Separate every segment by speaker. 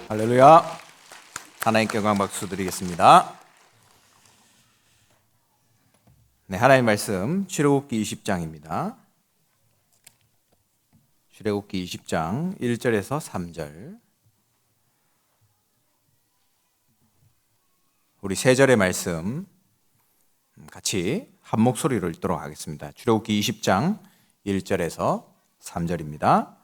Speaker 1: 할렐루야. 하나님께 영광 박수 드리겠습니다. 네, 하나님 말씀 출애굽기 20장입니다. 출애굽기 20장 1절에서 3절. 우리 세 절의 말씀 같이 한 목소리로 읽도록 하겠습니다. 출애굽기 20장 1절에서 3절입니다.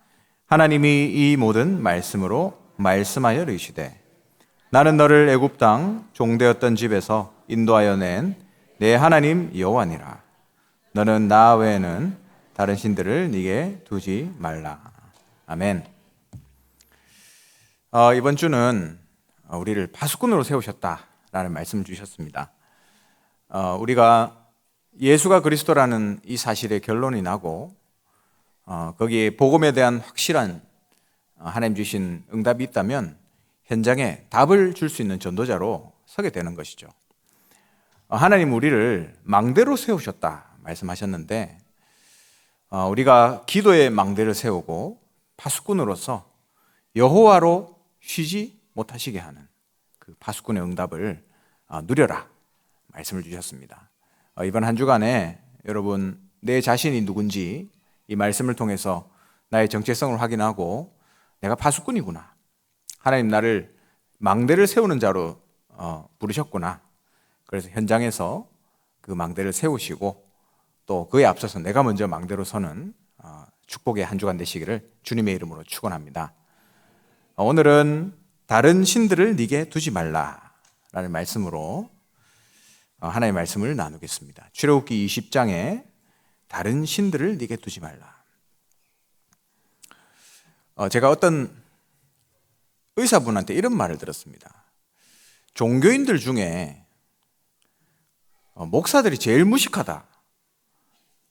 Speaker 1: 하나님이 이 모든 말씀으로 말씀하여 이르시되 나는 너를 애굽 땅 종되었던 집에서 인도하여 낸 내 하나님 여호와니라. 너는 나 외에는 다른 신들을 네게 두지 말라. 아멘. 이번 주는 우리를 파수꾼으로 세우셨다라는 말씀을 주셨습니다. 우리가 예수가 그리스도라는 이 사실의 결론이 나고 거기에 복음에 대한 확실한 하나님 주신 응답이 있다면 현장에 답을 줄 수 있는 전도자로 서게 되는 것이죠. 하나님 우리를 망대로 세우셨다 말씀하셨는데 우리가 기도의 망대를 세우고 파수꾼으로서 여호와로 쉬지 못하시게 하는 그 파수꾼의 응답을 누려라 말씀을 주셨습니다. 이번 한 주간에 여러분 내 자신이 누군지 이 말씀을 통해서 나의 정체성을 확인하고 내가 파수꾼이구나, 하나님 나를 망대를 세우는 자로 부르셨구나, 그래서 현장에서 그 망대를 세우시고 또 그에 앞서서 내가 먼저 망대로 서는 축복의 한 주간 되시기를 주님의 이름으로 축원합니다. 오늘은 다른 신들을 네게 두지 말라라는 말씀으로 하나님의 말씀을 나누겠습니다. 출애굽기 20장에 다른 신들을 네게 두지 말라. 제가 어떤 의사분한테 이런 말을 들었습니다. 종교인들 중에 목사들이 제일 무식하다,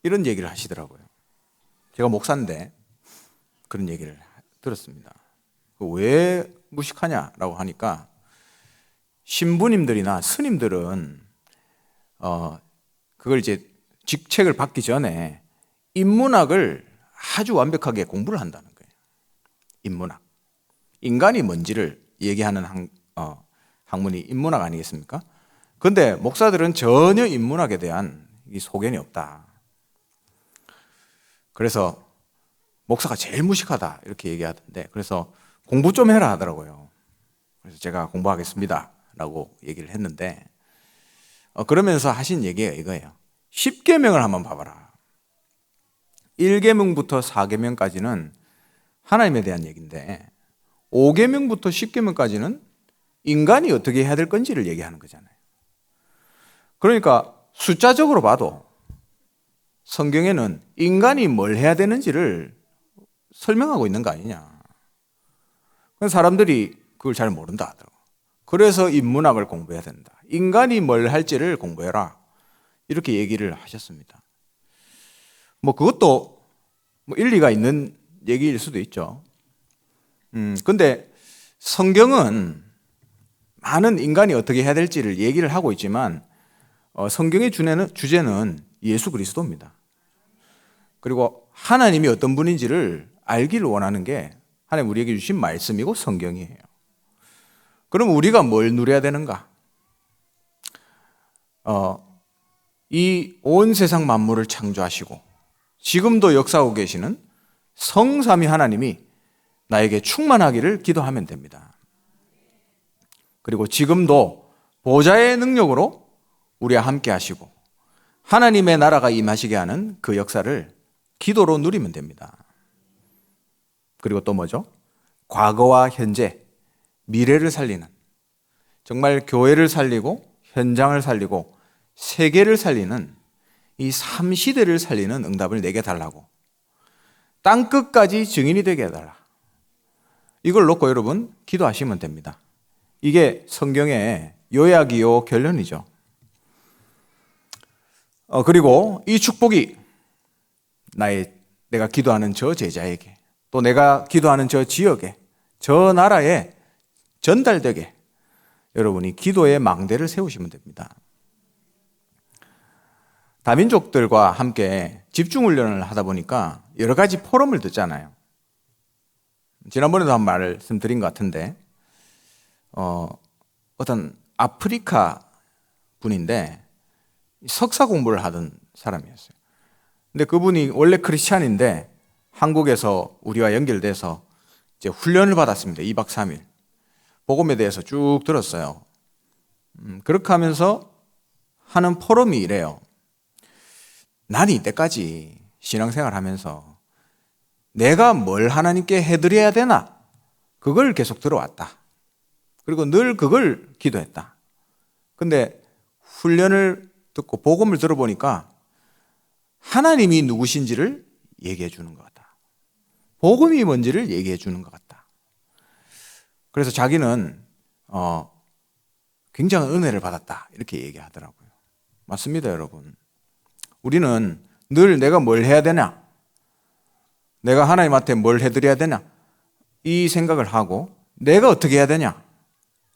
Speaker 1: 이런 얘기를 하시더라고요. 제가 목사인데 그런 얘기를 들었습니다. 왜 무식하냐라고 하니까 신부님들이나 스님들은 그걸 이제 직책을 받기 전에 인문학을 아주 완벽하게 공부를 한다는 거예요. 인문학, 인간이 뭔지를 얘기하는 학문이 인문학 아니겠습니까? 그런데 목사들은 전혀 인문학에 대한 이 소견이 없다. 그래서 목사가 제일 무식하다 이렇게 얘기하던데, 그래서 공부 좀 해라 하더라고요. 그래서 제가 공부하겠습니다 라고 얘기를 했는데 그러면서 하신 얘기가 이거예요. 10계명을 한번 봐봐라. 1계명부터 4계명까지는 하나님에 대한 얘기인데 5계명부터 10계명까지는 인간이 어떻게 해야 될 건지를 얘기하는 거잖아요. 그러니까 숫자적으로 봐도 성경에는 인간이 뭘 해야 되는지를 설명하고 있는 거 아니냐. 사람들이 그걸 잘 모른다 하더라고요. 그래서 인문학을 공부해야 된다. 인간이 뭘 할지를 공부해라. 이렇게 얘기를 하셨습니다. 그것도 일리가 있는 얘기일 수도 있죠. 근데 성경은 많은 인간이 어떻게 해야 될지를 얘기를 하고 있지만 성경의 주제는 예수 그리스도입니다. 그리고 하나님이 어떤 분인지를 알기를 원하는 게 하나님 우리에게 주신 말씀이고 성경이에요. 그럼 우리가 뭘 누려야 되는가? 이 온 세상 만물을 창조하시고 지금도 역사하고 계시는 성삼위 하나님이 나에게 충만하기를 기도하면 됩니다. 그리고 지금도 보좌의 능력으로 우리와 함께 하시고 하나님의 나라가 임하시게 하는 그 역사를 기도로 누리면 됩니다. 그리고 또 뭐죠? 과거와 현재, 미래를 살리는, 정말 교회를 살리고 현장을 살리고 세계를 살리는 이 3시대를 살리는 응답을 내게 달라고, 땅끝까지 증인이 되게 해달라. 이걸 놓고 여러분 기도하시면 됩니다. 이게 성경의 요약이요 결론이죠. 그리고 이 축복이 내가 기도하는 저 제자에게, 또 내가 기도하는 저 지역에, 저 나라에 전달되게 여러분이 기도의 망대를 세우시면 됩니다. 다민족들과 함께 집중훈련을 하다 보니까 여러 가지 포럼을 듣잖아요. 지난번에도 한 말씀드린 것 같은데 어떤 아프리카 분인데 석사 공부를 하던 사람이었어요. 근데 그분이 원래 크리스찬인데 한국에서 우리와 연결돼서 이제 훈련을 받았습니다. 2박 3일. 복음에 대해서 쭉 들었어요. 그렇게 하면서 하는 포럼이 이래요. 나는 이때까지 신앙생활 하면서 내가 뭘 하나님께 해드려야 되나? 그걸 계속 들어왔다. 그리고 늘 그걸 기도했다. 근데 훈련을 듣고 복음을 들어보니까 하나님이 누구신지를 얘기해 주는 것 같다. 복음이 뭔지를 얘기해 주는 것 같다. 그래서 자기는 굉장한 은혜를 받았다. 이렇게 얘기하더라고요. 맞습니다, 여러분. 우리는 늘 내가 뭘 해야 되냐? 내가 하나님한테 뭘 해드려야 되냐? 이 생각을 하고 내가 어떻게 해야 되냐?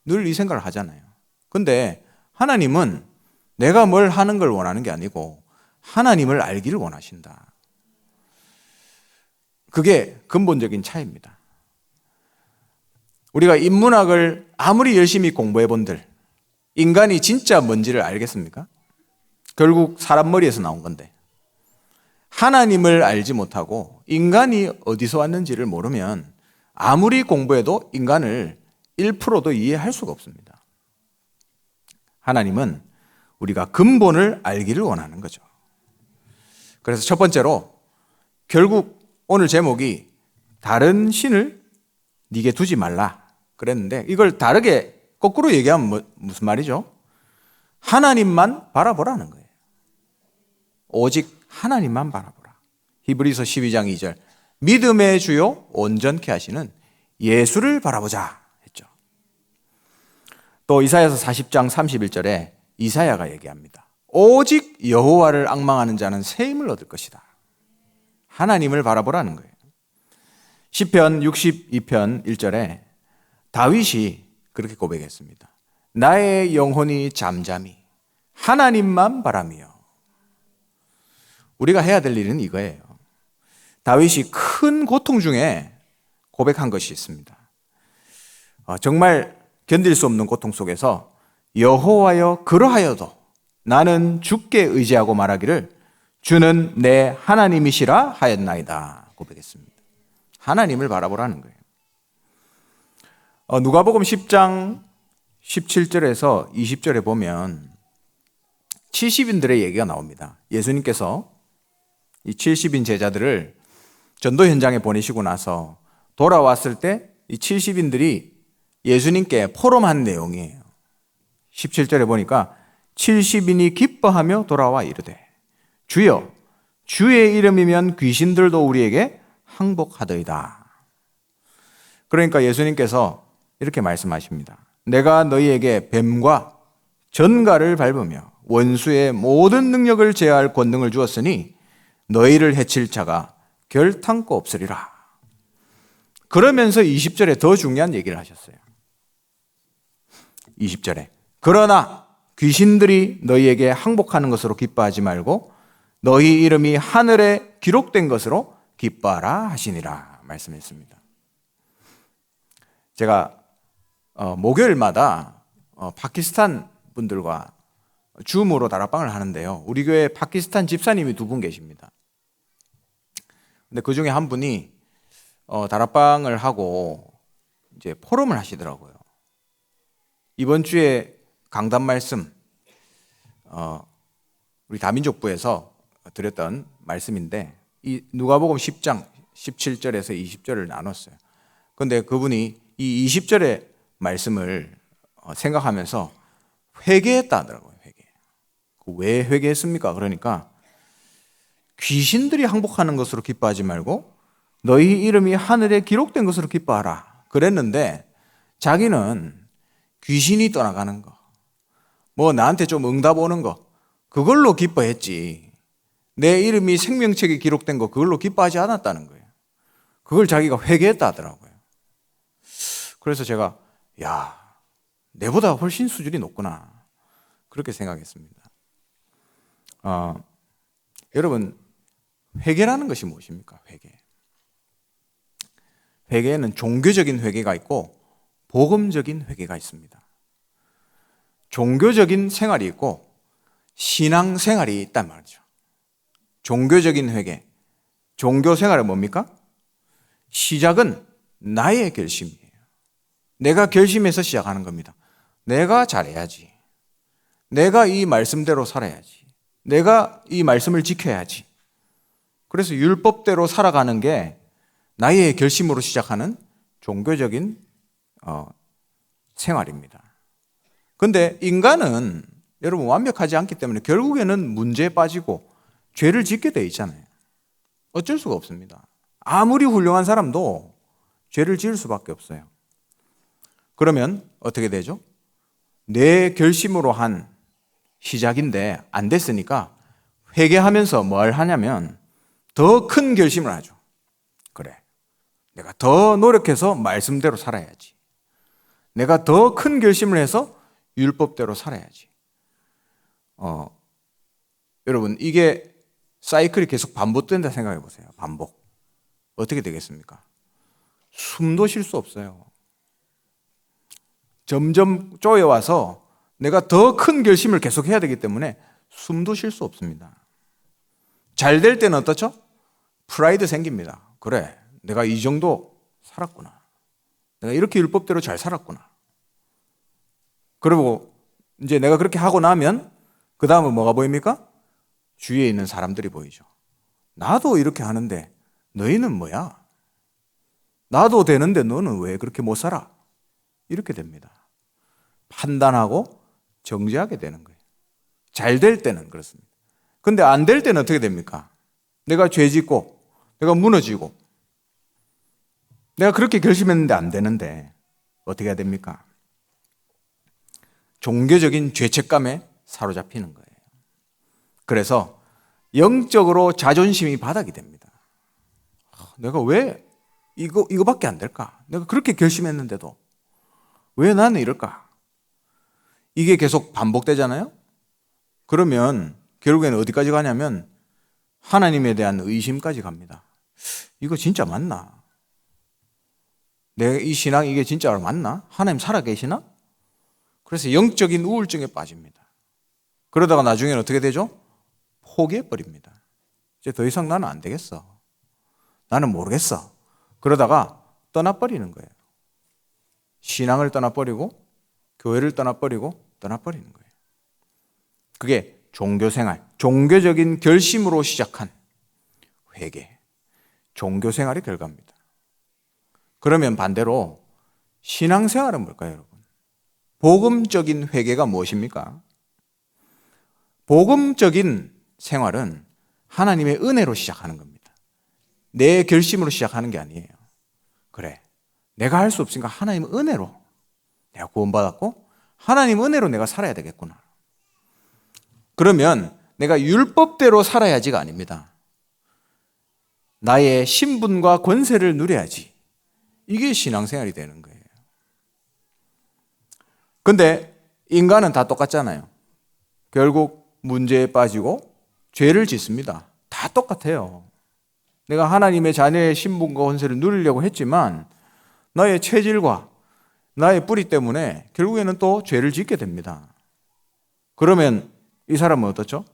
Speaker 1: 늘 이 생각을 하잖아요. 근데 하나님은 내가 뭘 하는 걸 원하는 게 아니고 하나님을 알기를 원하신다. 그게 근본적인 차이입니다. 우리가 인문학을 아무리 열심히 공부해 본들 인간이 진짜 뭔지를 알겠습니까? 결국 사람 머리에서 나온 건데 하나님을 알지 못하고 인간이 어디서 왔는지를 모르면 아무리 공부해도 인간을 1%도 이해할 수가 없습니다. 하나님은 우리가 근본을 알기를 원하는 거죠. 그래서 첫 번째로 결국 오늘 제목이 다른 신을 네게 두지 말라 그랬는데 이걸 다르게 거꾸로 얘기하면 무슨 말이죠? 하나님만 바라보라는 거예요. 오직 하나님만 바라보라. 히브리서 12장 2절 믿음의 주요 온전케 하시는 예수를 바라보자 했죠. 또 이사야서 40장 31절에 이사야가 얘기합니다. 오직 여호와를 앙망하는 자는 새 힘을 얻을 것이다. 하나님을 바라보라는 거예요. 시편 62편 1절에 다윗이 그렇게 고백했습니다. 나의 영혼이 잠잠히 하나님만 바라며. 우리가 해야 될 일은 이거예요. 다윗이 큰 고통 중에 고백한 것이 있습니다. 정말 견딜 수 없는 고통 속에서 여호와여 그러하여도 나는 주께 의지하고 말하기를 주는 내 하나님이시라 하였나이다 고백했습니다. 하나님을 바라보라는 거예요. 누가복음 10장 17절에서 20절에 보면 70인들의 얘기가 나옵니다. 예수님께서 이 70인 제자들을 전도 현장에 보내시고 나서 돌아왔을 때 이 70인들이 예수님께 포럼한 내용이에요. 17절에 보니까 70인이 기뻐하며 돌아와 이르되 주여 주의 이름이면 귀신들도 우리에게 항복하더이다. 그러니까 예수님께서 이렇게 말씀하십니다. 내가 너희에게 뱀과 전갈을 밟으며 원수의 모든 능력을 제어할 권능을 주었으니 너희를 해칠 자가 결탄코 없으리라. 그러면서 20절에 더 중요한 얘기를 하셨어요. 20절에 그러나 귀신들이 너희에게 항복하는 것으로 기뻐하지 말고 너희 이름이 하늘에 기록된 것으로 기뻐하라 하시니라 말씀했습니다. 제가 목요일마다 파키스탄 분들과 줌으로 다락방을 하는데요. 우리 교회 파키스탄 집사님이 2분 계십니다. 근데 그 중에 한 분이 다락방을 하고 이제 포럼을 하시더라고요. 이번 주에 강단 말씀 우리 다민족부에서 드렸던 말씀인데 이 누가복음 10장 17절에서 20절을 나눴어요. 그런데 그분이 이 20절의 말씀을 생각하면서 회개했다 하더라고요. 왜 회개했습니까? 그러니까 귀신들이 항복하는 것으로 기뻐하지 말고 너희 이름이 하늘에 기록된 것으로 기뻐하라 그랬는데 자기는 귀신이 떠나가는 거, 뭐 나한테 좀 응답 오는 거 그걸로 기뻐했지 내 이름이 생명책에 기록된 거 그걸로 기뻐하지 않았다는 거예요. 그걸 자기가 회개했다 하더라고요. 그래서 제가 내보다 훨씬 수준이 높구나 그렇게 생각했습니다. 여러분 회개라는 것이 무엇입니까? 회개에는 종교적인 회개가 있고 복음적인 회개가 있습니다. 종교적인 생활이 있고 신앙 생활이 있단 말이죠. 종교적인 회개, 종교 생활은 뭡니까? 시작은 나의 결심이에요. 내가 결심해서 시작하는 겁니다. 내가 잘해야지. 내가 이 말씀대로 살아야지. 내가 이 말씀을 지켜야지. 그래서 율법대로 살아가는 게 나의 결심으로 시작하는 종교적인 생활입니다. 그런데 인간은 여러분 완벽하지 않기 때문에 결국에는 문제에 빠지고 죄를 짓게 돼 있잖아요. 어쩔 수가 없습니다. 아무리 훌륭한 사람도 죄를 지을 수밖에 없어요. 그러면 어떻게 되죠? 내 결심으로 한 시작인데 안 됐으니까 회개하면서 뭘 하냐면 더 큰 결심을 하죠. 그래, 내가 더 노력해서 말씀대로 살아야지. 내가 더 큰 결심을 해서 율법대로 살아야지. 여러분, 이게 사이클이 계속 반복된다 생각해 보세요. 반복. 어떻게 되겠습니까? 숨도 쉴 수 없어요. 점점 쪼여와서 내가 더 큰 결심을 계속 해야 되기 때문에 숨도 쉴 수 없습니다. 잘 될 때는 어떻죠? 프라이드 생깁니다. 그래, 내가 이 정도 살았구나. 내가 이렇게 율법대로 잘 살았구나. 그리고 이제 내가 그렇게 하고 나면 그 다음은 뭐가 보입니까? 주위에 있는 사람들이 보이죠. 나도 이렇게 하는데 너희는 뭐야? 나도 되는데 너는 왜 그렇게 못 살아? 이렇게 됩니다. 판단하고 정죄하게 되는 거예요. 잘 될 때는 그렇습니다. 근데 안 될 때는 어떻게 됩니까? 내가 죄 짓고 내가 무너지고 내가 그렇게 결심했는데 안 되는데 어떻게 해야 됩니까? 종교적인 죄책감에 사로잡히는 거예요. 그래서 영적으로 자존심이 바닥이 됩니다. 내가 왜 이거밖에 안 될까? 내가 그렇게 결심했는데도 왜 나는 이럴까? 이게 계속 반복되잖아요? 그러면 결국에는 어디까지 가냐면 하나님에 대한 의심까지 갑니다. 이거 진짜 맞나? 내 이 신앙 이게 진짜로 맞나? 하나님 살아계시나? 그래서 영적인 우울증에 빠집니다. 그러다가 나중에는 어떻게 되죠? 포기해버립니다. 이제 더 이상 나는 안 되겠어. 나는 모르겠어. 그러다가 떠나버리는 거예요. 신앙을 떠나버리고 교회를 떠나버리는 거예요. 그게 종교생활, 종교적인 결심으로 시작한 회개, 종교생활의 결과입니다. 그러면 반대로 신앙생활은 뭘까요, 여러분? 복음적인 회개가 무엇입니까? 복음적인 생활은 하나님의 은혜로 시작하는 겁니다. 내 결심으로 시작하는 게 아니에요. 그래, 내가 할 수 없으니까 하나님의 은혜로 내가 구원받았고 하나님 은혜로 내가 살아야 되겠구나. 그러면 내가 율법대로 살아야지가 아닙니다. 나의 신분과 권세를 누려야지. 이게 신앙생활이 되는 거예요. 근데 인간은 다 똑같잖아요. 결국 문제에 빠지고 죄를 짓습니다. 다 똑같아요. 내가 하나님의 자녀의 신분과 권세를 누리려고 했지만 나의 체질과 나의 뿌리 때문에 결국에는 또 죄를 짓게 됩니다. 그러면 이 사람은 어떻죠?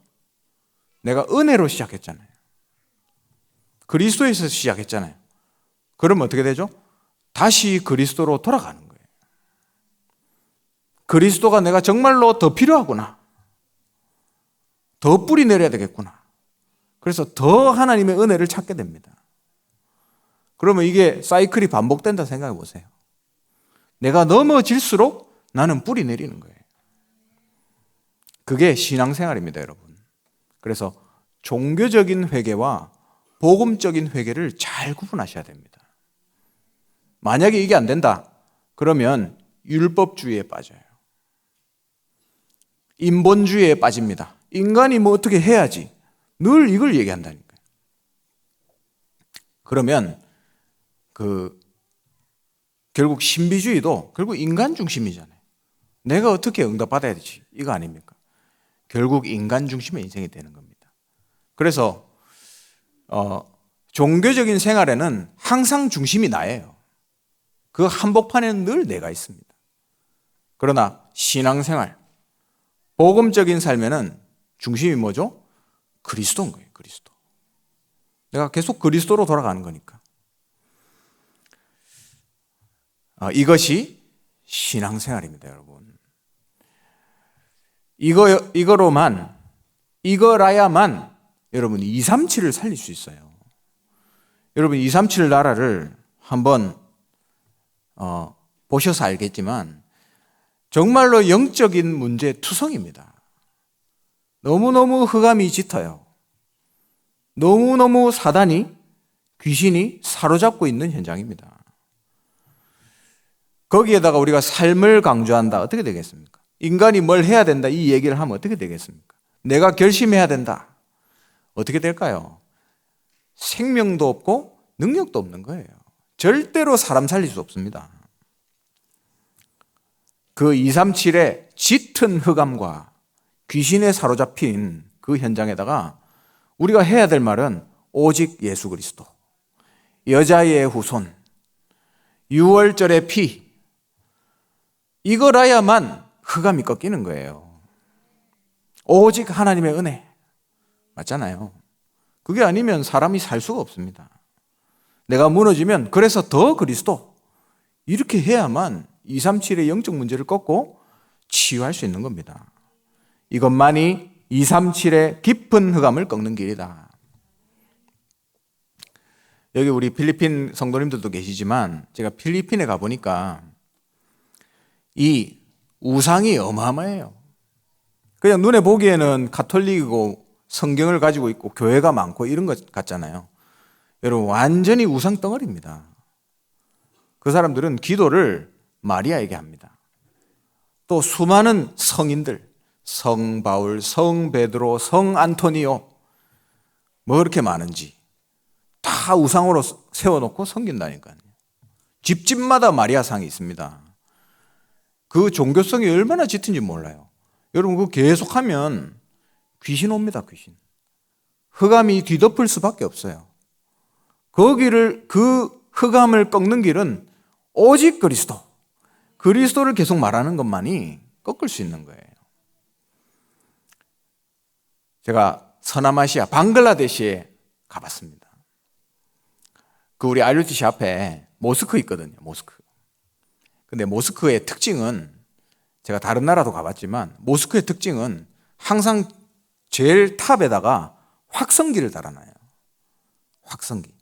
Speaker 1: 내가 은혜로 시작했잖아요. 그리스도에서 시작했잖아요. 그러면 어떻게 되죠? 다시 그리스도로 돌아가는 거예요. 그리스도가 내가 정말로 더 필요하구나. 더 뿌리 내려야 되겠구나. 그래서 더 하나님의 은혜를 찾게 됩니다. 그러면 이게 사이클이 반복된다 생각해 보세요. 내가 넘어질수록 나는 뿌리 내리는 거예요. 그게 신앙생활입니다, 여러분. 그래서 종교적인 회개와 복음적인 회개를 잘 구분하셔야 됩니다. 만약에 이게 안 된다, 그러면 율법주의에 빠져요. 인본주의에 빠집니다. 인간이 뭐 어떻게 해야지. 늘 이걸 얘기한다니까요. 그러면 결국 신비주의도 결국 인간 중심이잖아요. 내가 어떻게 응답받아야 되지? 이거 아닙니까? 결국 인간 중심의 인생이 되는 겁니다. 그래서 종교적인 생활에는 항상 중심이 나예요. 그 한복판에는 늘 내가 있습니다. 그러나 신앙생활, 복음적인 삶에는 중심이 뭐죠? 그리스도인 거예요. 그리스도. 내가 계속 그리스도로 돌아가는 거니까. 이것이 신앙생활입니다, 여러분. 이거라야만 여러분 237을 살릴 수 있어요. 여러분 237 나라를 한번 보셔서 알겠지만 정말로 영적인 문제 투성입니다. 너무너무 흑암이 짙어요. 너무너무 사단이, 귀신이 사로잡고 있는 현장입니다. 거기에다가 우리가 삶을 강조한다. 어떻게 되겠습니까? 인간이 뭘 해야 된다. 이 얘기를 하면 어떻게 되겠습니까? 내가 결심해야 된다. 어떻게 될까요? 생명도 없고 능력도 없는 거예요. 절대로 사람 살릴 수 없습니다. 그 237의 짙은 흑암과 귀신에 사로잡힌 그 현장에다가 우리가 해야 될 말은 오직 예수 그리스도, 여자의 후손, 6월절의 피, 이거라야만 흑암이 꺾이는 거예요. 오직 하나님의 은혜. 맞잖아요. 그게 아니면 사람이 살 수가 없습니다. 내가 무너지면 그래서 더 그리스도. 이렇게 해야만 237의 영적 문제를 꺾고 치유할 수 있는 겁니다. 이것만이 237의 깊은 흑암을 꺾는 길이다. 여기 우리 필리핀 성도님들도 계시지만 제가 필리핀에 가보니까 이 우상이 어마어마해요. 그냥 눈에 보기에는 가톨릭이고 성경을 가지고 있고 교회가 많고 이런 것 같잖아요. 여러분 완전히 우상 덩어리입니다. 그 사람들은 기도를 마리아에게 합니다. 또 수많은 성인들, 성 바울, 성 베드로, 성 안토니오 뭐 그렇게 많은지 다 우상으로 세워놓고 섬긴다니까요. 집집마다 마리아상이 있습니다. 그 종교성이 얼마나 짙은지 몰라요. 여러분 그거 계속하면 귀신 옵니다. 귀신. 흑암이 뒤덮을 수밖에 없어요. 그 흑암을 꺾는 길은 오직 그리스도. 그리스도를 계속 말하는 것만이 꺾을 수 있는 거예요. 제가 서남아시아 방글라데시에 가봤습니다. 그 우리 IRTC 앞에 모스크 있거든요. 모스크. 근데 모스크의 특징은 제가 다른 나라도 가봤지만 모스크의 특징은 항상 제일 탑에다가 확성기를 달아놔요. 확성기.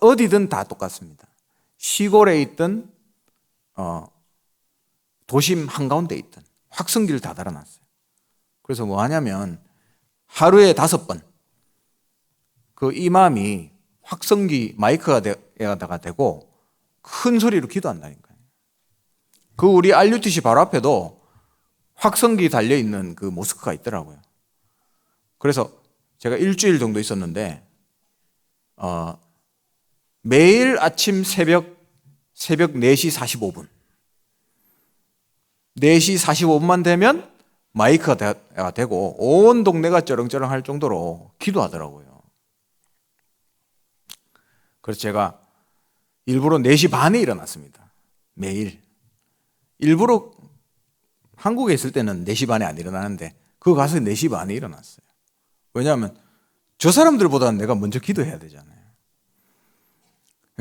Speaker 1: 어디든 다 똑같습니다. 시골에 있든 도심 한가운데 있든 확성기를 다 달아놨어요. 그래서 뭐 하냐면 하루에 5번 그 이맘이 확성기 마이크가 되고 큰 소리로 기도한다니까요. 그 우리 RUTC 바로 앞에도 확성기 달려있는 그 모스크가 있더라고요. 그래서 제가 일주일 정도 있었는데 매일 아침 새벽 4시 45분 4시 45분만 되면 마이크가 되고 온 동네가 쩌렁쩌렁 할 정도로 기도하더라고요. 그래서 제가 일부러 4시 반에 일어났습니다. 매일. 일부러 한국에 있을 때는 4시 반에 안 일어나는데 그거 가서 4시 반에 일어났어요. 왜냐하면 저 사람들보다는 내가 먼저 기도해야 되잖아요.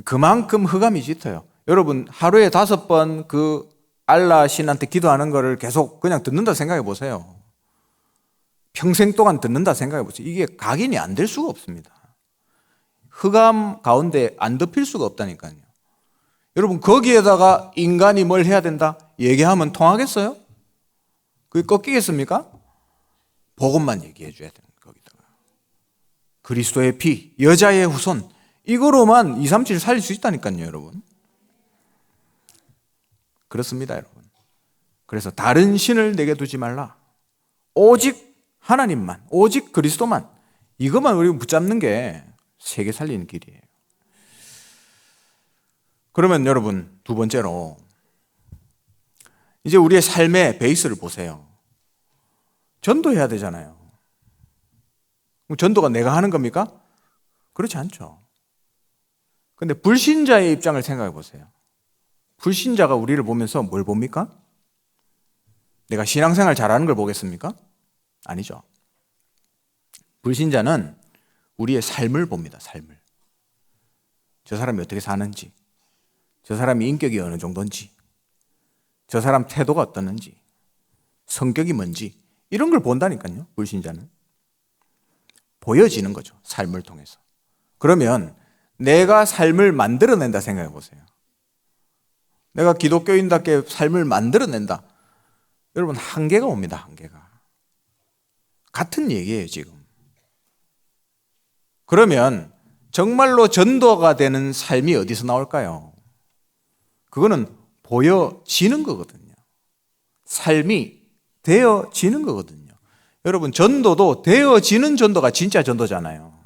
Speaker 1: 그만큼 흑암이 짙어요. 여러분 하루에 5번 그 알라 신한테 기도하는 거를 계속 그냥 듣는다 생각해 보세요. 평생 동안 듣는다 생각해 보세요. 이게 각인이 안 될 수가 없습니다. 흑암 가운데 안 덮일 수가 없다니까요. 여러분 거기에다가 인간이 뭘 해야 된다 얘기하면 통하겠어요? 그게 꺾이겠습니까? 복음만 얘기해 줘야 되는 거기다가 그리스도의 피, 여자의 후손 이거로만 237 살릴 수 있다니까요, 여러분. 그렇습니다, 여러분. 그래서 다른 신을 내게 두지 말라. 오직 하나님만, 오직 그리스도만 이것만 우리가 붙잡는 게 세계 살리는 길이에요. 그러면 여러분 두 번째로 이제 우리의 삶의 베이스를 보세요. 전도해야 되잖아요. 그럼 전도가 내가 하는 겁니까? 그렇지 않죠. 근데 불신자의 입장을 생각해 보세요. 불신자가 우리를 보면서 뭘 봅니까? 내가 신앙생활 잘하는 걸 보겠습니까? 아니죠. 불신자는 우리의 삶을 봅니다. 삶을. 저 사람이 어떻게 사는지, 저 사람이 인격이 어느 정도인지, 저 사람 태도가 어떠는지, 성격이 뭔지 이런 걸 본다니까요. 불신자는. 보여지는 거죠. 삶을 통해서. 그러면 내가 삶을 만들어낸다 생각해 보세요. 내가 기독교인답게 삶을 만들어낸다. 여러분 한계가 옵니다. 한계가. 같은 얘기예요 지금. 그러면 정말로 전도가 되는 삶이 어디서 나올까요? 그거는 보여지는 거거든요. 삶이 되어지는 거거든요. 여러분 전도도 되어지는 전도가 진짜 전도잖아요.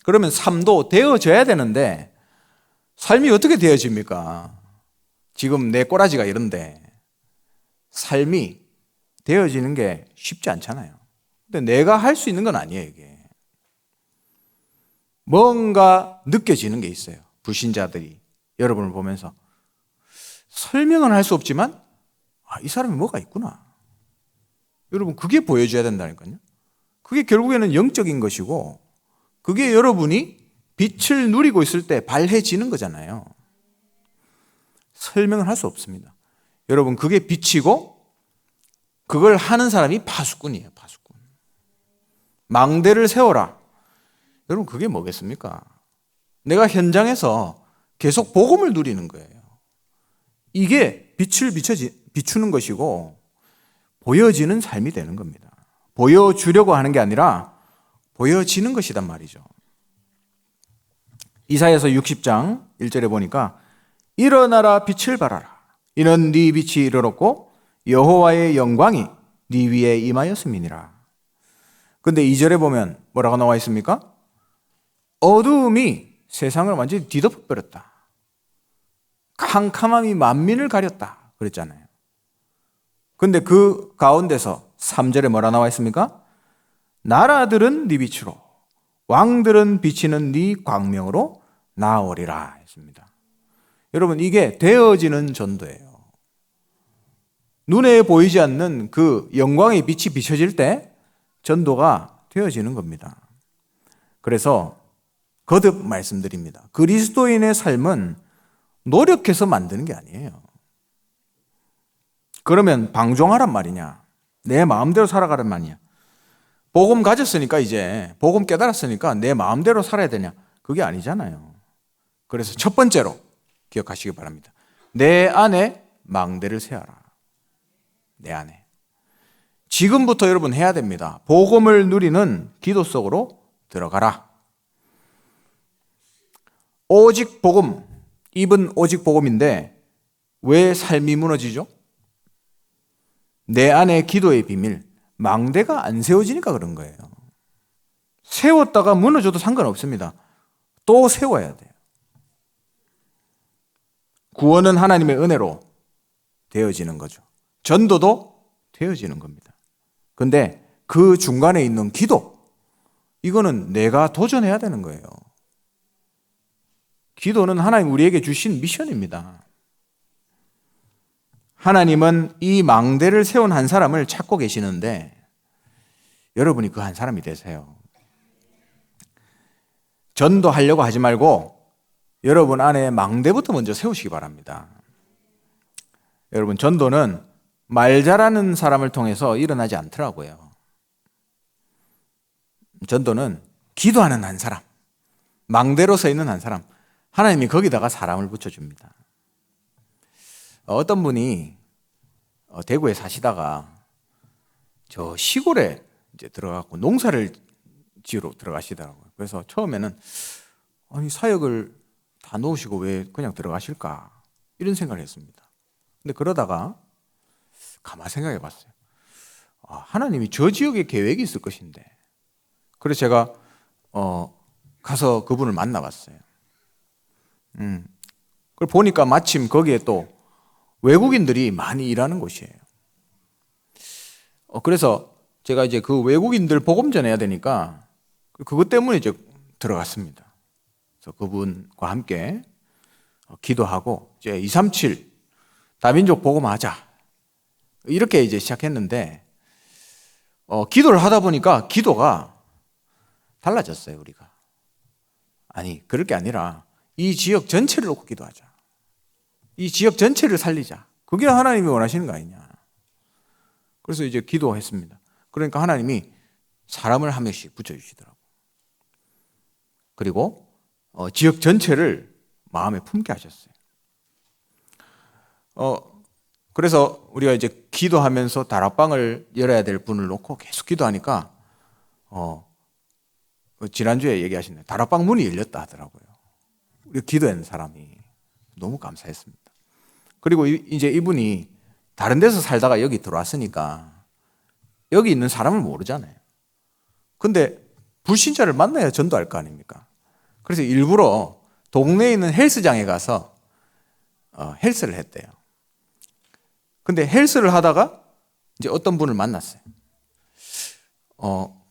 Speaker 1: 그러면 삶도 되어져야 되는데 삶이 어떻게 되어집니까? 지금 내 꼬라지가 이런데 삶이 되어지는 게 쉽지 않잖아요. 근데 내가 할 수 있는 건 아니에요, 이게. 뭔가 느껴지는 게 있어요. 불신자들이 여러분을 보면서 설명은 할 수 없지만 이 사람이 뭐가 있구나. 여러분 그게 보여줘야 된다니까요. 그게 결국에는 영적인 것이고 그게 여러분이 빛을 누리고 있을 때 발해지는 거잖아요. 설명을 할 수 없습니다. 여러분 그게 빛이고 그걸 하는 사람이 파수꾼이에요. 파수꾼. 망대를 세워라. 여러분 그게 뭐겠습니까? 내가 현장에서 계속 복음을 누리는 거예요. 이게 빛을 비추는 것이고 보여지는 삶이 되는 겁니다. 보여주려고 하는 게 아니라 보여지는 것이란 말이죠. 이사야서 60장 1절에 보니까 일어나라 빛을 발하라. 이는 네 빛이 이르렀고 여호와의 영광이 네 위에 임하였음이니라. 근데 2절에 보면 뭐라고 나와 있습니까? 어두움이 세상을 완전히 뒤덮어버렸다. 캄캄함이 만민을 가렸다. 그랬잖아요. 근데 그 가운데서 3절에 뭐라 나와 있습니까? 나라들은 네 빛으로 왕들은 비치는 네 광명으로 나오리라 했습니다. 여러분 이게 되어지는 전도예요. 눈에 보이지 않는 그 영광의 빛이 비춰질 때 전도가 되어지는 겁니다. 그래서 거듭 말씀드립니다. 그리스도인의 삶은 노력해서 만드는 게 아니에요. 그러면 방종하란 말이냐? 내 마음대로 살아가란 말이냐? 복음 가졌으니까 이제 복음 깨달았으니까 내 마음대로 살아야 되냐? 그게 아니잖아요. 그래서 첫 번째로 기억하시기 바랍니다. 내 안에 망대를 세워라. 내 안에. 지금부터 여러분 해야 됩니다. 복음을 누리는 기도 속으로 들어가라. 오직 복음, 입은 오직 복음인데 왜 삶이 무너지죠? 내 안에 기도의 비밀, 망대가 안 세워지니까 그런 거예요. 세웠다가 무너져도 상관없습니다. 또 세워야 돼요. 구원은 하나님의 은혜로 되어지는 거죠. 전도도 되어지는 겁니다. 근데 그 중간에 있는 기도, 이거는 내가 도전해야 되는 거예요. 기도는 하나님 우리에게 주신 미션입니다. 하나님은 이 망대를 세운 한 사람을 찾고 계시는데 여러분이 그 한 사람이 되세요. 전도하려고 하지 말고 여러분 안에 망대부터 먼저 세우시기 바랍니다. 여러분 전도는 말 잘하는 사람을 통해서 일어나지 않더라고요. 전도는 기도하는 한 사람, 망대로 서 있는 한 사람, 하나님이 거기다가 사람을 붙여줍니다. 어떤 분이 대구에 사시다가 저 시골에 이제 들어가고 농사를 지으러 들어가시더라고요. 그래서 처음에는 아니 사역을 다 놓으시고 왜 그냥 들어가실까 이런 생각을 했습니다. 근데 그러다가 가만 생각해 봤어요. 하나님이 저 지역에 계획이 있을 것인데. 그래서 제가 가서 그분을 만나봤어요. 그걸 보니까 마침 거기에 또 외국인들이 많이 일하는 곳이에요. 그래서 제가 이제 그 외국인들 복음 전해야 되니까 그것 때문에 이제 들어갔습니다. 그래서 그분과 함께 기도하고 이제 237 다민족 복음하자 이렇게 이제 시작했는데 기도를 하다 보니까 기도가 달라졌어요. 우리가 아니 그럴 게 아니라 이 지역 전체를 놓고 기도하자. 이 지역 전체를 살리자. 그게 하나님이 원하시는 거 아니냐. 그래서 이제 기도했습니다. 그러니까 하나님이 사람을 한 명씩 붙여주시더라고요. 그리고 지역 전체를 마음에 품게 하셨어요. 그래서 우리가 이제 기도하면서 다락방을 열어야 될 분을 놓고 계속 기도하니까 지난주에 얘기하시네. 다락방 문이 열렸다 하더라고요. 우리 기도하는 사람이 너무 감사했습니다. 그리고 이제 이분이 다른 데서 살다가 여기 들어왔으니까 여기 있는 사람을 모르잖아요. 근데 불신자를 만나야 전도할 거 아닙니까? 그래서 일부러 동네에 있는 헬스장에 가서 헬스를 했대요. 근데 헬스를 하다가 이제 어떤 분을 만났어요.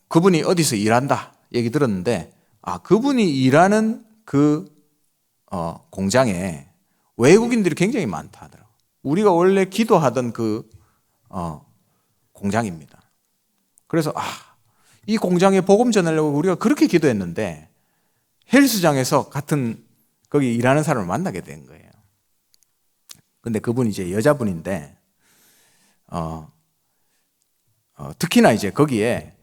Speaker 1: 그분이 어디서 일한다 얘기 들었는데 그분이 일하는 그 공장에 외국인들이 굉장히 많다 하더라고요. 우리가 원래 기도하던 그 공장입니다. 그래서 이 공장에 복음 전하려고 우리가 그렇게 기도했는데 헬스장에서 같은 거기 일하는 사람을 만나게 된 거예요. 근데 그분이 이제 여자분인데 특히나 이제 거기에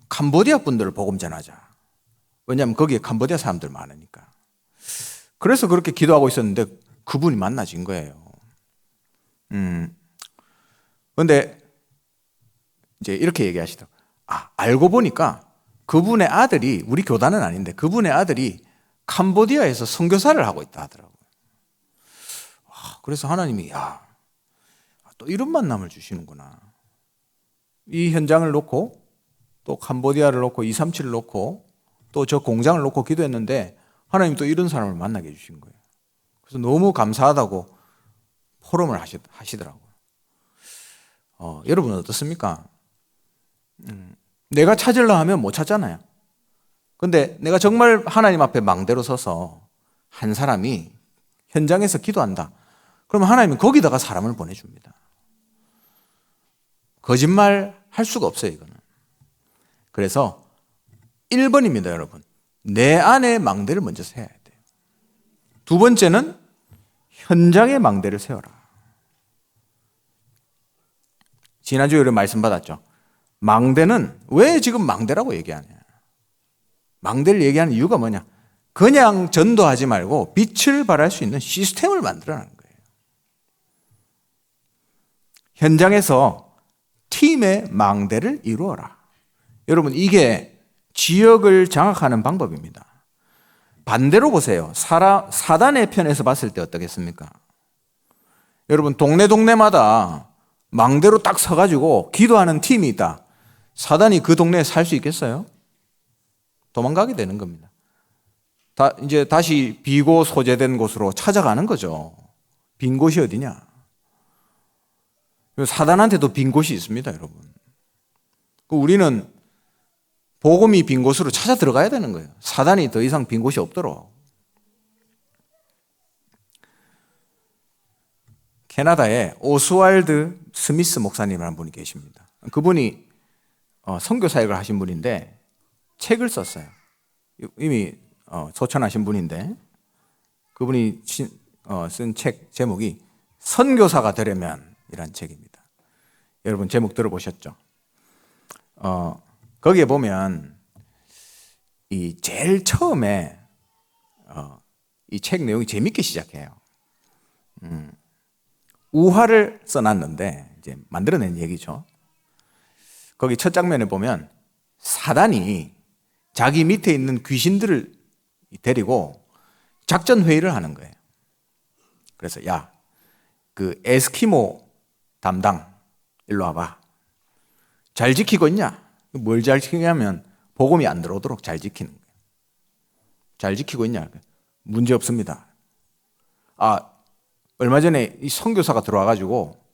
Speaker 1: 캄보디아 분들을 복음 전하자. 왜냐하면 거기에 캄보디아 사람들 많으니까. 그래서 그렇게 기도하고 있었는데 그분이 만나진 거예요. 그런데 이제 이렇게 얘기하시더라고요. 알고 보니까 그분의 아들이 우리 교단은 아닌데 그분의 아들이 캄보디아에서 선교사를 하고 있다 하더라고요. 그래서 하나님이 또 이런 만남을 주시는구나. 이 현장을 놓고 또 캄보디아를 놓고 237을 놓고 또 저 공장을 놓고 기도했는데 하나님 또 이런 사람을 만나게 해주신 거예요. 그래서 너무 감사하다고 포럼을 하시더라고요. 여러분은 어떻습니까? 내가 찾으려 하면 못 찾잖아요. 근데 내가 정말 하나님 앞에 망대로 서서 한 사람이 현장에서 기도한다. 그러면 하나님은 거기다가 사람을 보내줍니다. 거짓말 할 수가 없어요, 이거는. 그래서 1번입니다, 여러분. 내 안에 망대를 먼저 세워야 돼요. 두 번째는 현장에 망대를 세워라. 지난주에 우리 말씀 받았죠. 망대는 왜 지금 망대라고 얘기하냐. 망대를 얘기하는 이유가 뭐냐. 그냥 전도하지 말고 빛을 발할 수 있는 시스템을 만들어라는 거예요. 현장에서 팀의 망대를 이루어라. 여러분 이게 지역을 장악하는 방법입니다. 반대로 보세요. 사단의 편에서 봤을 때 어떻겠습니까? 여러분 동네마다 망대로 딱 서가지고 기도하는 팀이 있다. 사단이 그 동네에 살 수 있겠어요? 도망가게 되는 겁니다. 이제 다시 비고 소재된 곳으로 찾아가는 거죠. 빈 곳이 어디냐? 사단한테도 빈 곳이 있습니다, 여러분. 우리는 복음이 빈 곳으로 찾아 들어가야 되는 거예요. 사단이 더 이상 빈 곳이 없도록. 캐나다에 오스왈드 스미스 목사님이라는 분이 계십니다. 그분이 선교사역을 하신 분인데 책을 썼어요. 이미 소천하신 분인데 그분이 쓴 책 제목이 선교사가 되려면 이란 책입니다. 여러분 제목 들어보셨죠? 거기에 보면 이 제일 처음에 이 책 내용이 재밌게 시작해요. 우화를 써놨는데 이제 만들어낸 얘기죠. 거기 첫 장면에 보면 사단이 자기 밑에 있는 귀신들을 데리고 작전 회의를 하는 거예요. 그래서 그 에스키모 담당 일로 와봐. 잘 지키고 있냐? 뭘 잘 지키냐면 복음이 안 들어오도록 잘 지키는 거예요. 잘 지키고 있냐? 문제 없습니다. 얼마 전에 이 선교사가 들어와가지고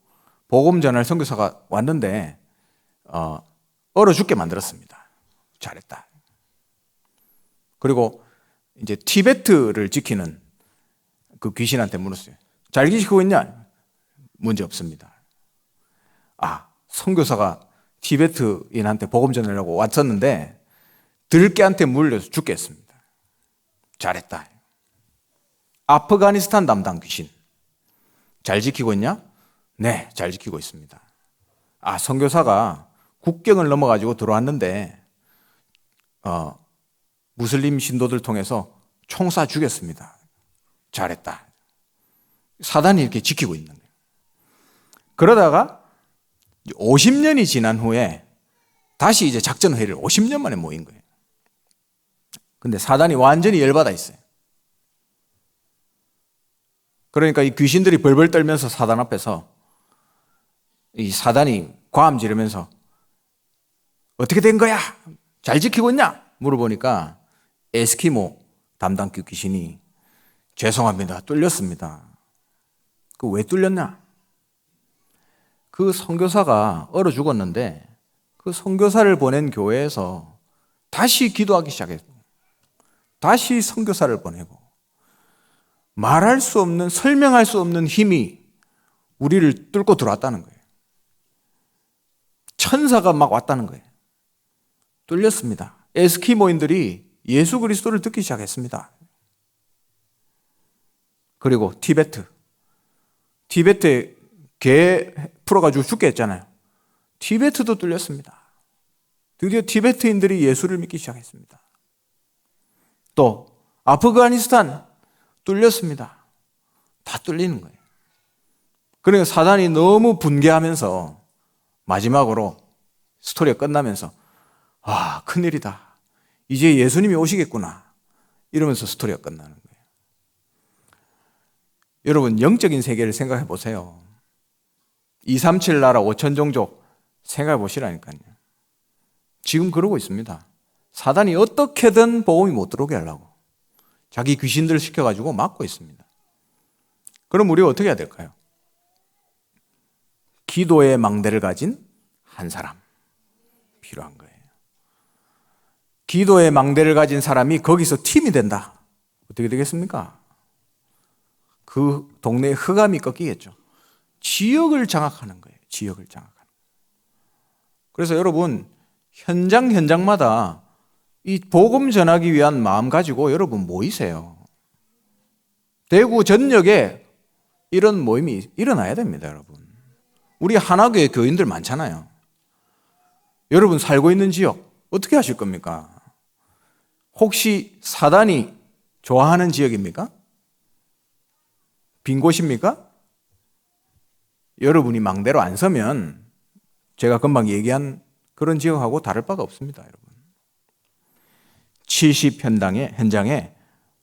Speaker 1: 복음 전할 선교사가 왔는데 얼어 죽게 만들었습니다. 잘했다. 그리고 이제 티베트를 지키는 그 귀신한테 물었어요. 잘 지키고 있냐? 문제 없습니다. 선교사가 티베트인한테 복음 전하려고 왔었는데 들깨한테 물려서 죽겠습니다. 잘했다. 아프가니스탄 담당 귀신. 잘 지키고 있냐? 네, 잘 지키고 있습니다. 선교사가 국경을 넘어가지고 들어왔는데 무슬림 신도들 통해서 총 쏴 죽였습니다. 잘했다. 사단이 이렇게 지키고 있는 거예요. 그러다가 50년이 지난 후에 다시 이제 작전 회의를 50년 만에 모인 거예요. 근데 사단이 완전히 열받아 있어요. 그러니까 이 귀신들이 벌벌 떨면서 사단 앞에서 이 사단이 과음 지르면서 어떻게 된 거야? 잘 지키고 있냐? 물어보니까 에스키모 담당 귀신이 죄송합니다. 뚫렸습니다. 왜 뚫렸냐? 그 선교사가 얼어 죽었는데 그 선교사를 보낸 교회에서 다시 기도하기 시작했고 다시 선교사를 보내고 말할 수 없는, 설명할 수 없는 힘이 우리를 뚫고 들어왔다는 거예요. 천사가 막 왔다는 거예요. 뚫렸습니다. 에스키모인들이 예수 그리스도를 듣기 시작했습니다. 그리고 티베트에 개 풀어가지고 죽게 했잖아요. 티베트도 뚫렸습니다. 드디어 티베트인들이 예수를 믿기 시작했습니다. 또 아프가니스탄 뚫렸습니다. 다 뚫리는 거예요. 그러니까 사단이 너무 분개하면서 마지막으로 스토리가 끝나면서 큰일이다. 이제 예수님이 오시겠구나. 이러면서 스토리가 끝나는 거예요. 여러분, 영적인 세계를 생각해 보세요. 237 나라 5천 종족 생각해 보시라니까요. 지금 그러고 있습니다. 사단이 어떻게든 복음이 못 들어오게 하려고 자기 귀신들을 시켜가지고 막고 있습니다. 그럼 우리가 어떻게 해야 될까요? 기도의 망대를 가진 한 사람 필요한 거예요. 기도의 망대를 가진 사람이 거기서 팀이 된다. 어떻게 되겠습니까? 그 동네의 흑암이 꺾이겠죠. 지역을 장악하는 거예요. 지역을 장악하는. 그래서 여러분 현장마다 이 복음 전하기 위한 마음 가지고 여러분 모이세요. 대구 전역에 이런 모임이 일어나야 됩니다, 여러분. 우리 하나교회 교인들 많잖아요. 여러분 살고 있는 지역 어떻게 하실 겁니까? 혹시 사단이 좋아하는 지역입니까? 빈 곳입니까? 여러분이 망대로 안 서면 제가 금방 얘기한 그런 지역하고 다를 바가 없습니다, 여러분. 70 현장에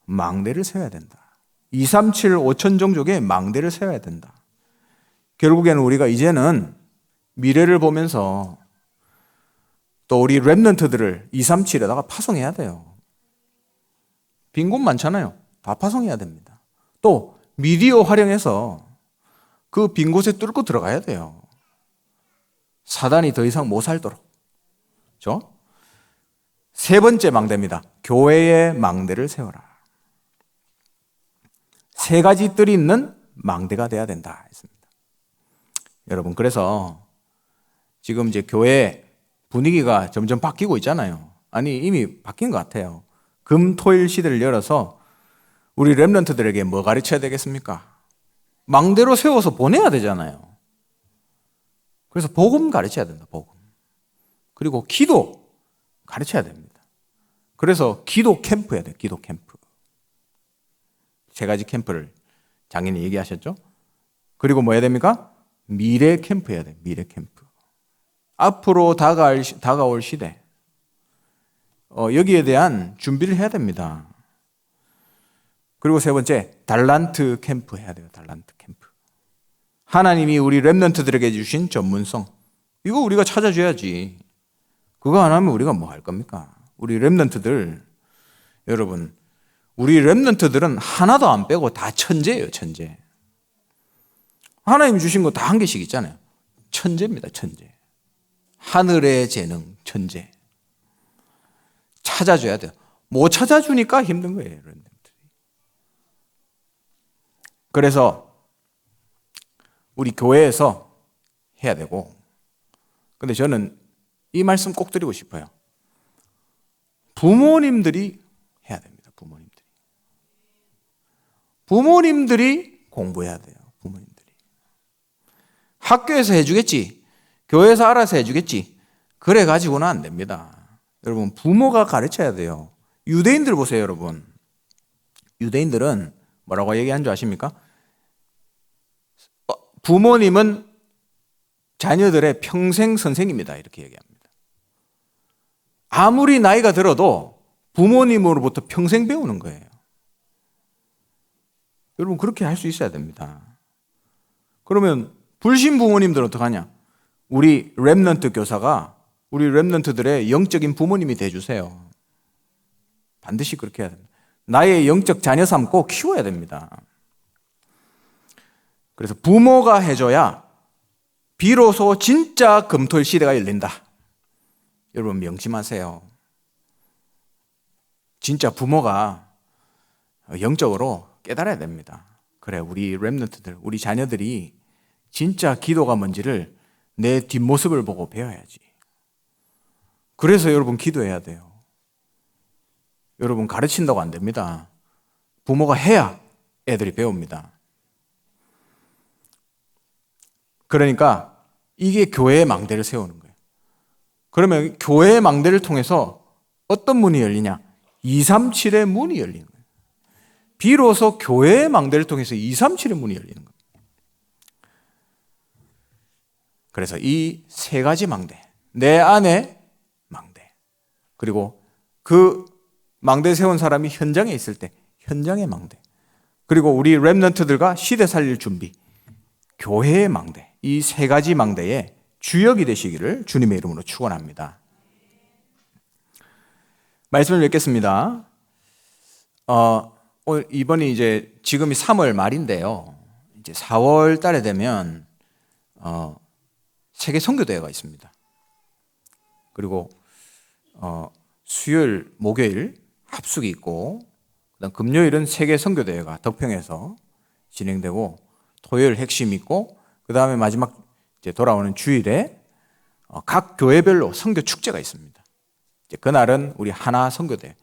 Speaker 1: 망대를 세워야 된다. 237 5천 종족에 망대를 세워야 된다. 결국에는 우리가 이제는 미래를 보면서 또 우리 랩런트들을 237에다가 파송해야 돼요. 빈 곳 많잖아요. 다 파송해야 됩니다. 또 미디어 활용해서 그 빈 곳에 뚫고 들어가야 돼요. 사단이 더 이상 못 살도록. 그렇죠? 세 번째 망대입니다. 교회의 망대를 세워라. 세 가지 뜰이 있는 망대가 돼야 된다 했습니다. 여러분, 그래서 지금 이제 교회 분위기가 점점 바뀌고 있잖아요. 아니, 이미 바뀐 것 같아요. 금, 토, 일 시대를 열어서 우리 랩런트들에게 뭐 가르쳐야 되겠습니까? 망대로 세워서 보내야 되잖아요. 그래서 복음 가르쳐야 된다, 복음. 그리고 기도 가르쳐야 됩니다. 그래서 기도 캠프 해야 돼요, 기도 캠프. 세 가지 캠프를 장인이 얘기하셨죠? 그리고 뭐 해야 됩니까? 미래 캠프 해야 돼요, 미래 캠프. 앞으로 다가올 시대. 여기에 대한 준비를 해야 됩니다. 그리고 세 번째, 달란트 캠프 해야 돼요, 달란트 캠프. 하나님이 우리 랩런트들에게 주신 전문성. 이거 우리가 찾아줘야지. 그거 안 하면 우리가 뭐 할 겁니까? 우리 랩런트들, 여러분, 우리 랩런트들은 하나도 안 빼고 다 천재예요, 천재. 하나님이 주신 거 다 한 개씩 있잖아요. 천재입니다, 천재. 하늘의 재능, 천재. 찾아줘야 돼요. 못 찾아주니까 힘든 거예요, 랩런트들이. 그래서 우리 교회에서 해야 되고, 근데 저는 이 말씀 꼭 드리고 싶어요. 부모님들이 해야 됩니다. 부모님들이 공부해야 돼요. 부모님들이. 학교에서 해주겠지, 교회에서 알아서 해주겠지, 그래 가지고는 안 됩니다. 여러분, 부모가 가르쳐야 돼요. 유대인들 보세요, 여러분. 유대인들은 뭐라고 얘기한 줄 아십니까? 부모님은 자녀들의 평생 선생입니다. 이렇게 얘기합니다. 아무리 나이가 들어도 부모님으로부터 평생 배우는 거예요. 여러분, 그렇게 할 수 있어야 됩니다. 그러면 불신 부모님들은 어떡하냐? 우리 렘넌트 교사가 우리 렘넌트들의 영적인 부모님이 돼주세요. 반드시 그렇게 해야 됩니다. 나의 영적 자녀 삼고 키워야 됩니다. 그래서 부모가 해줘야 비로소 진짜 금토일 시대가 열린다. 여러분, 명심하세요. 진짜 부모가 영적으로 깨달아야 됩니다. 그래, 우리 렘넌트들, 우리 자녀들이 진짜 기도가 뭔지를 내 뒷모습을 보고 배워야지. 그래서 여러분, 기도해야 돼요. 여러분, 가르친다고 안 됩니다. 부모가 해야 애들이 배웁니다. 그러니까 이게 교회의 망대를 세우는 거예요. 그러면 교회의 망대를 통해서 어떤 문이 열리냐? 237의 문이 열리는 거예요. 비로소 교회의 망대를 통해서 237의 문이 열리는 거예요. 그래서 이 세 가지 망대, 내 안에 망대, 그리고 그 망대 세운 사람이 현장에 있을 때 현장의 망대, 그리고 우리 렘넌트들과 시대 살릴 준비, 교회의 망대, 이 세 가지 망대의 주역이 되시기를 주님의 이름으로 축원합니다. 말씀을 읽겠습니다. 이번이 이제 지금이 3월 말인데요. 이제 4월 달에 되면 세계 선교대회가 있습니다. 그리고 수요일, 목요일 합숙이 있고, 그다음 금요일은 세계 선교대회가 덕평에서 진행되고, 토요일 핵심 있고, 그 다음에 마지막 이제 돌아오는 주일에 각 교회별로 선교 축제가 있습니다. 이제 그날은 우리 하나 선교대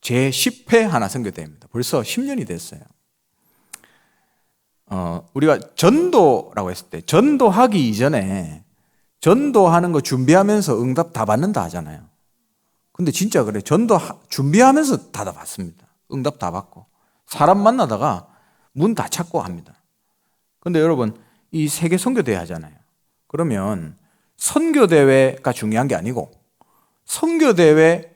Speaker 1: 제10회 하나 선교대입니다. 벌써 10년이 됐어요. 우리가 전도라고 했을 때, 전도하기 이전에 전도하는 거 준비하면서 응답 다 받는다 하잖아요. 근데 진짜 그래. 전도 준비하면서 다 받습니다. 응답 다 받고. 사람 만나다가 문 다 찾고 합니다. 근데 여러분, 이 세계 선교대회 하잖아요. 그러면 선교대회가 중요한 게 아니고, 선교대회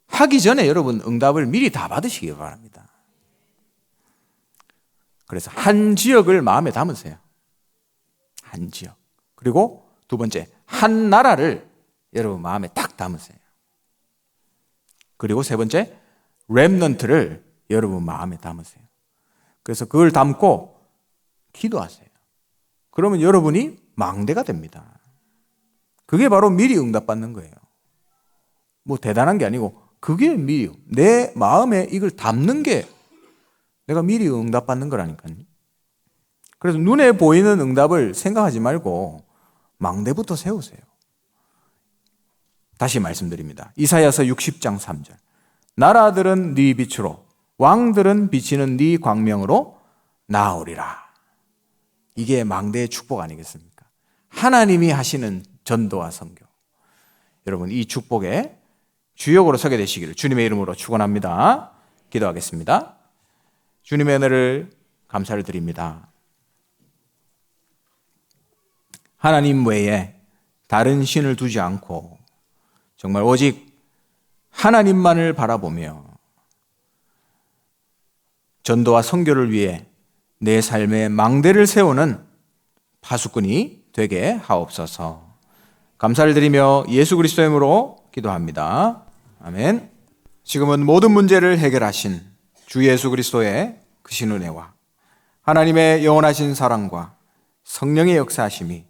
Speaker 1: 하기 전에 여러분 응답을 미리 다 받으시기 바랍니다. 그래서 한 지역을 마음에 담으세요. 한 지역. 그리고 두 번째, 한 나라를 여러분 마음에 딱 담으세요. 그리고 세 번째, 렘넌트를 여러분 마음에 담으세요. 그래서 그걸 담고 기도하세요. 그러면 여러분이 망대가 됩니다. 그게 바로 미리 응답받는 거예요. 뭐 대단한 게 아니고, 그게 미리 내 마음에 이걸 담는 게 내가 미리 응답받는 거라니까요. 그래서 눈에 보이는 응답을 생각하지 말고 망대부터 세우세요. 다시 말씀드립니다. 이사야서 60장 3절. 나라들은 네 빛으로, 왕들은 비치는 네 광명으로 나오리라. 이게 망대의 축복 아니겠습니까? 하나님이 하시는 전도와 선교. 여러분, 이 축복에 주역으로 서게 되시기를 주님의 이름으로 축원합니다. 기도하겠습니다. 주님의 은혜를 감사를 드립니다. 하나님 외에 다른 신을 두지 않고 정말 오직 하나님만을 바라보며 전도와 선교를 위해 내 삶의 망대를 세우는 파수꾼이 되게 하옵소서. 감사를 드리며 예수 그리스도의 이름으로 기도합니다. 아멘. 지금은 모든 문제를 해결하신 주 예수 그리스도의 크신 은혜와 하나님의 영원하신 사랑과 성령의 역사하심이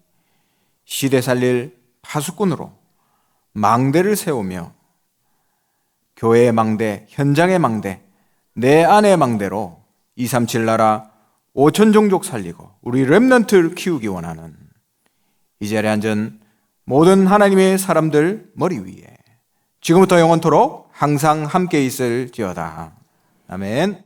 Speaker 1: 시대 살릴 파수꾼으로 망대를 세우며 교회의 망대, 현장의 망대, 내 안의 망대로 237 나라 5천 종족 살리고 우리 렘넌트를 키우기 원하는 이 자리에 앉은 모든 하나님의 사람들 머리 위에 지금부터 영원토록 항상 함께 있을지어다. 아멘.